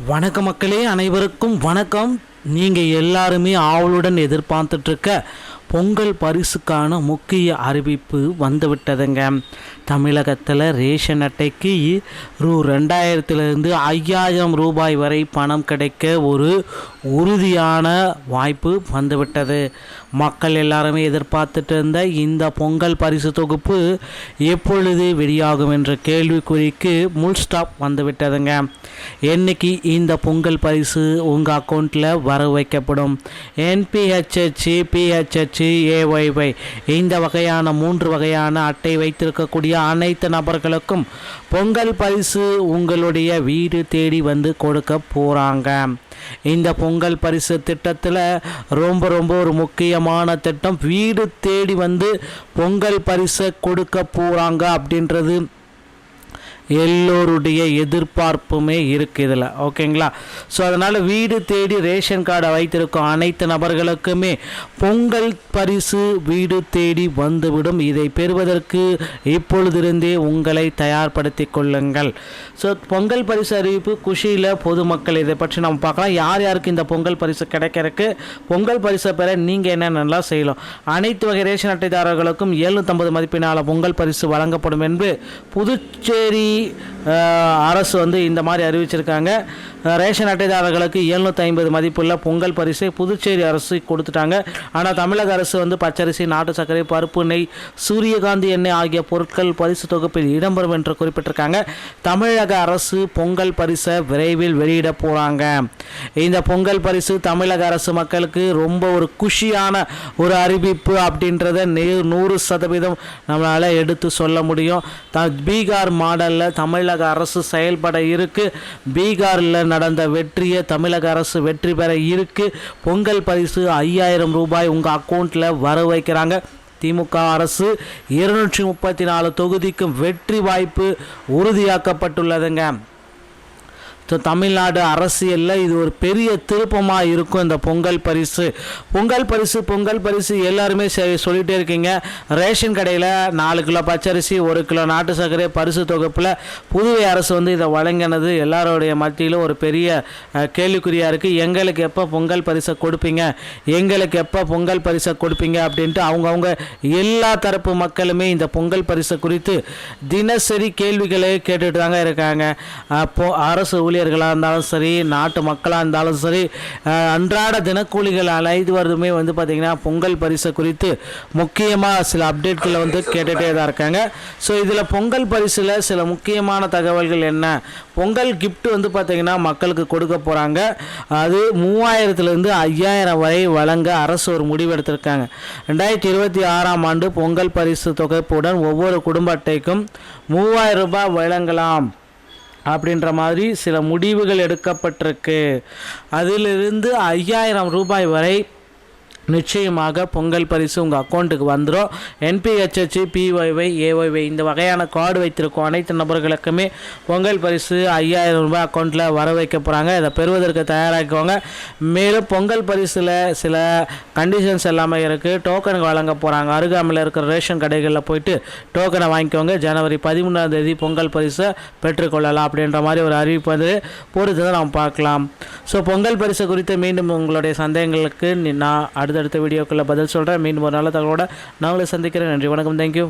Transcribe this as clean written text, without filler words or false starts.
வணக்க மக்களே, அனைவருக்கும் வணக்கம். நீங்கள் எல்லாருமே ஆவலுடன் எதிர்பார்த்துட்ருக்க பொங்கல் பரிசுக்கான முக்கிய அறிவிப்பு வந்துவிட்டதுங்க. தமிழகத்தில் ரேஷன் அட்டைக்கு ரூ. 2000 5,000 வரை பணம் கிடைக்க ஒரு உறுதியான வாய்ப்பு வந்துவிட்டது. மக்கள் எல்லாருமே எதிர்பார்த்துட்டு இருந்த இந்த பொங்கல் பரிசு தொகுப்பு எப்பொழுது வெளியாகும் என்ற கேள்விக்குறிக்கு முள் ஸ்டாப் வந்துவிட்டதுங்க. என்னைக்கு இந்த பொங்கல் பரிசு உங்கள் அக்கௌண்ட்டில் வர வைக்கப்படும்? NPHH, PHH, AYY இந்த வகையான 3 வகையான அட்டை வைத்திருக்கக்கூடிய அனைத்து நபர்களுக்கும் பொங்கல் பரிசு உங்களுடைய வீடு தேடி வந்து கொடுக்க போகிறாங்க. இந்த பொங்கல் பரிசு திட்டத்தில் ரொம்ப ஒரு முக்கியமான திட்டம். வீடு தேடி வந்து பொங்கல் பரிசை கொடுக்க போகிறாங்க அப்படின்றது எல்லோருடைய எதிர்பார்ப்புமே இருக்குது இதில். ஓகேங்களா? ஸோ அதனால் வீடு தேடி ரேஷன் கார்டை வைத்திருக்கும் அனைத்து நபர்களுக்குமே பொங்கல் பரிசு வீடு தேடி வந்துவிடும். இதை பெறுவதற்கு இப்பொழுதிருந்தே உங்களை தயார்படுத்தி கொள்ளுங்கள். ஸோ பொங்கல் பரிசு அறிவிப்பு குஷியில் பொதுமக்கள் இதை பற்றி நம்ம பார்க்கலாம். யார் யாருக்கு இந்த பொங்கல் பரிசு கிடைக்கிறதுக்கு, பொங்கல் பரிசை பெற நீங்கள் என்னென்னலாம் செய்யலாம்? அனைத்து வகை ரேஷன் அட்டைதாரர்களுக்கும் 750 மதிப்பினால் பொங்கல் பரிசு வழங்கப்படும் என்று புதுச்சேரி அரசு இந்த மாதிரி அறிவிச்சிருக்காங்க. ரேஷன் அட்டைதாரர்களுக்கு 750 மதிப்புள்ள பொங்கல் பரிசை புதுச்சேரி அரசு கொடுத்துட்டாங்க. ஆனால் தமிழக அரசு பச்சரிசி, நாட்டு சர்க்கரை, பருப்பு, நெய், சூரியகாந்தி எண்ணெய் ஆகிய பொருட்கள் பரிசு தொகுப்பில் இடம்பெறும் என்று குறிப்பிட்டிருக்காங்க. தமிழக அரசு பொங்கல் பரிசை விரைவில் வெளியிட போகிறாங்க. இந்த பொங்கல் பரிசு தமிழக அரசு மக்களுக்கு ரொம்ப ஒரு குஷியான ஒரு அறிவிப்பு அப்படின்றத 100% நம்மளால் எடுத்து சொல்ல முடியும். பீகார் மாடலில் தமிழக அரசு செயல்பட இருக்கு. பீகாரில் நடந்த வெற்றியை தமிழக அரசு வெற்றி பெற இருக்கு. பொங்கல் பரிசு 5,000 உங்கள் அக்கௌண்ட்டில் வர வைக்கிறாங்க. திமுக அரசு 234 தொகுதிக்கும் வெற்றி வாய்ப்பு உறுதியாக்கப்பட்டுள்ளதுங்க. தமிழ்நாடு அரசியலில் இது ஒரு பெரிய திருப்பமாக இருக்கும். இந்த பொங்கல் பரிசு எல்லாருமே சொல்லிகிட்டே இருக்கீங்க. ரேஷன் கடையில் 4 கிலோ பச்சரிசி, 1 கிலோ நாட்டு சர்க்கரை பரிசு தொகுப்பில் புதுவை அரசு இதை வழங்கினது எல்லாருடைய மத்தியில் ஒரு பெரிய கேள்விக்குறியாக இருக்குது. எங்களுக்கு எப்போ பொங்கல் பரிசை கொடுப்பீங்க அப்படின்ட்டு அவங்கவுங்க எல்லா தரப்பு மக்களுமே இந்த பொங்கல் பரிசை குறித்து தினசரி கேள்விகளை கேட்டுட்டு தாங்க இருக்காங்க. அரசு ஊழியர்களாக இருந்தாலும் சரி, நாட்டு மக்களாக இருந்தாலும் சரி, அன்றாட தினக்கூலிகள் அனைவருமே பார்த்திங்கன்னா பொங்கல் பரிசு குறித்து முக்கியமாக சில அப்டேட்களை கேட்டுகிட்டே தான் இருக்காங்க. ஸோ இதில் பொங்கல் பரிசில் சில முக்கியமான தகவல்கள் என்ன? பொங்கல் கிஃப்ட் பார்த்திங்கன்னா மக்களுக்கு கொடுக்க போகிறாங்க. அது 3,000 5,000 வரை வழங்க அரசு ஒரு முடிவு எடுத்திருக்காங்க. 2026ஆம் ஆண்டு பொங்கல் பரிசு தொகுப்புடன் ஒவ்வொரு குடும்ப அட்டைக்கும் 3,000 ரூபாய் வழங்கலாம் அப்படின்ற மாதிரி சில முடிவுகள் எடுக்கப்பட்டிருக்கு. அதிலிருந்து 5,000 ரூபாய் வரை நிச்சயமாக பொங்கல் பரிசு உங்கள் அக்கௌண்ட்டுக்கு வந்துடும். NPHH, PYY, AYY இந்த வகையான கார்டு வைத்திருக்கும் அனைத்து நபர்களுக்குமே பொங்கல் பரிசு 5,000 ரூபாய் அக்கௌண்ட்டில் வர வைக்க போகிறாங்க. இதை பெறுவதற்கு தயாராகிக்கோங்க. மேலும் பொங்கல் பரிசில் சில கண்டிஷன்ஸ் எல்லாமே இருக்குது. டோக்கன் வழங்க போகிறாங்க. அருகாமையில் இருக்கிற ரேஷன் கடைகளில் போயிட்டு டோக்கனை வாங்கிக்கோங்க. ஜனவரி 13ஆம் தேதி பொங்கல் பரிசை பெற்றுக்கொள்ளலாம் அப்படின்ற மாதிரி ஒரு அறிவிப்பு பொறுத்து தான் நம்ம பார்க்கலாம். ஸோ பொங்கல் பரிசு குறித்து மீண்டும் உங்களுடைய சந்தேகங்களுக்கு நான் அடுத்த வீடியோக்குள்ளே பதில் சொல்கிறேன். மீண்டும் ஒரு நல்ல தகவலோட நான் உங்களை சந்திக்கிறேன். நன்றி, வணக்கம், தேங்க்யூ.